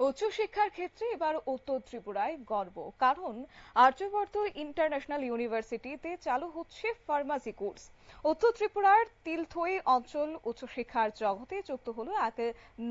উচ্চশিক্ষার ক্ষেত্রে এবার উত্তর ত্রিপুরায় গর্ব, কারণ আর্যবর্ত ইন্টারন্যাশনাল ইউনিভার্সিটিতে চালু হচ্ছে ফার্মাসি কোর্স। উত্তর ত্রিপুরার তিলথই অঞ্চল উচ্চশিক্ষার জগতে যুক্ত হলো এক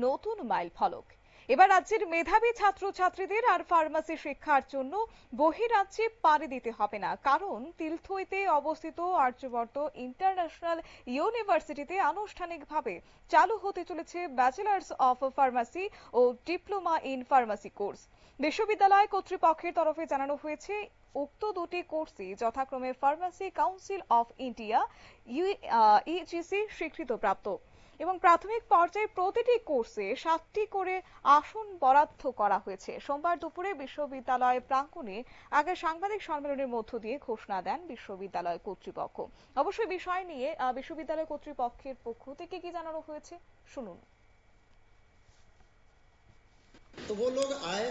নতুন মাইল ফলক। এবার রাজ্যের মেধাবী ছাত্রছাত্রীদের আর ফার্মাসি শিক্ষার জন্য বহিরাজ্যে পাড়ি দিতে হবে না, কারণ তিলথইতে অবস্থিত আর্যবর্ত ইন্টারন্যাশনাল ইউনিভার্সিটিতে আনুষ্ঠানিকভাবে চালু হতে চলেছে ব্যাচেলার্স অফ ফার্মাসি ও ডিপ্লোমা ইন ফার্মাসি কোর্স। বিশ্ববিদ্যালয় কর্তৃপক্ষের তরফে জানানো হয়েছে, উক্ত দুটি কোর্সই যথাক্রমে pharmacy council of India UGC স্বীকৃতপ্রাপ্ত এবং প্রাথমিক পর্যায়ে প্রতিটি কোর্সে 7টি করে আসন বরাদ্দ করা হয়েছে। সোমবার দুপুরে বিশ্ববিদ্যালয় প্রাঙ্গণে আগে সাংবাদিক সম্মেলনের মধ্য দিয়ে ঘোষণা দেন বিশ্ববিদ্যালয় কর্তৃপক্ষ। অবশ্যই বিষয় নিয়ে বিশ্ববিদ্যালয় কর্তৃপক্ষের পক্ষ থেকে কি জানানো হয়েছে শুনুন। तो वो लोग आए,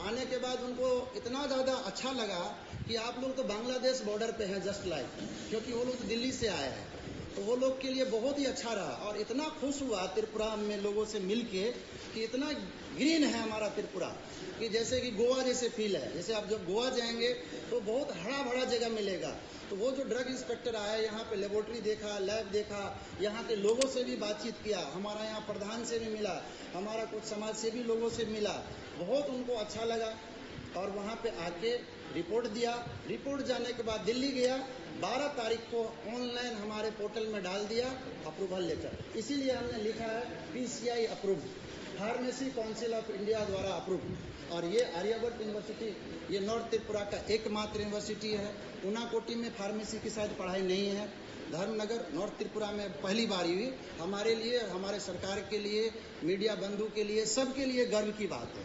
आने के बाद उनको इतना ज़्यादा अच्छा लगा कि आप लोग तो बांग्लादेश बॉर्डर पे हैं जस्ट लाइक, क्योंकि वो लोग दिल्ली से आए हैं। तो वो लोग के लिए बहुत ही अच्छा रहा और इतना खुश हुआ त्रिपुरा में लोगों से मिल के कि इतना ग्रीन है हमारा त्रिपुरा कि जैसे कि गोवा जैसे फील है। जैसे आप जब गोवा जाएंगे तो बहुत हरा भरा जगह मिलेगा। तो वो जो ड्रग इंस्पेक्टर आए, यहाँ पे लेबोरेटरी देखा, लैब देखा, यहाँ के लोगों से भी बातचीत किया, हमारा यहाँ प्रधान से भी मिला, हमारा कुछ समाज सेवी लोगों से मिला, बहुत उनको अच्छा लगा और वहाँ पे आके रिपोर्ट दिया। रिपोर्ट जाने के बाद दिल्ली गया, 12 तारीख को ऑनलाइन हमारे पोर्टल में डाल दिया अप्रूवल लेटर। इसीलिए हमने लिखा है PCI approve, pharmacy council of India द्वारा अप्रूव। और ये आर्यभट्ट यूनिवर्सिटी, ये नॉर्थ त्रिपुरा का एकमात्र यूनिवर्सिटी है। उनाकोटी में फार्मेसी की शायद पढ़ाई नहीं है। धर्मनगर नॉर्थ त्रिपुरा में पहली बार हुई। हमारे लिए, हमारे सरकार के लिए, मीडिया बंधु के लिए, सबके लिए गर्व की बात है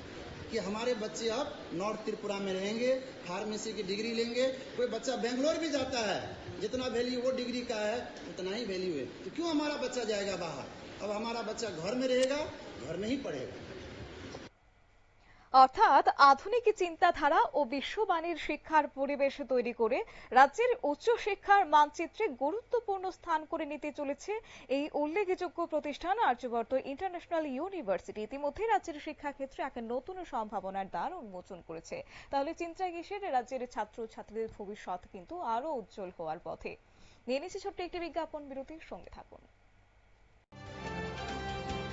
कि हमारे बच्चे अब नॉर्थ त्रिपुरा में रहेंगे, फार्मेसी की डिग्री लेंगे। कोई बच्चा बेंगलोर भी जाता है, जितना वैल्यू वो डिग्री का है उतना ही वैल्यू है। तो क्यों हमारा बच्चा जाएगा बाहर? अब हमारा बच्चा घर में रहेगा, घर में ही पढ़ेगा। অর্থাৎ আধুনিক চিন্তাধারা ও বিশ্বমানের শিক্ষার পরিবেশ তৈরি করে রাজ্যের উচ্চশিক্ষার মানচিত্রে গুরুত্বপূর্ণ স্থান করে নিতে চলেছে এই উল্লেখযোগ্য প্রতিষ্ঠান আর্যবর্ত ইন্টারন্যাশনাল ইউনিভার্সিটি। ইতিমধ্যে রাজ্যের শিক্ষাক্ষেত্রে এক নতুন সম্ভাবনার দ্বার উন্মোচন করেছে। তাহলে চিন্তা কিসের, রাজ্যের ছাত্রছাত্রীদের ভবিষ্যৎ কিন্তু আরো উজ্জ্বল হওয়ার পথে। নিয়ে নিচ্ছে ছোট্ট একটি বিজ্ঞাপন বিরতির সঙ্গে থাকুন।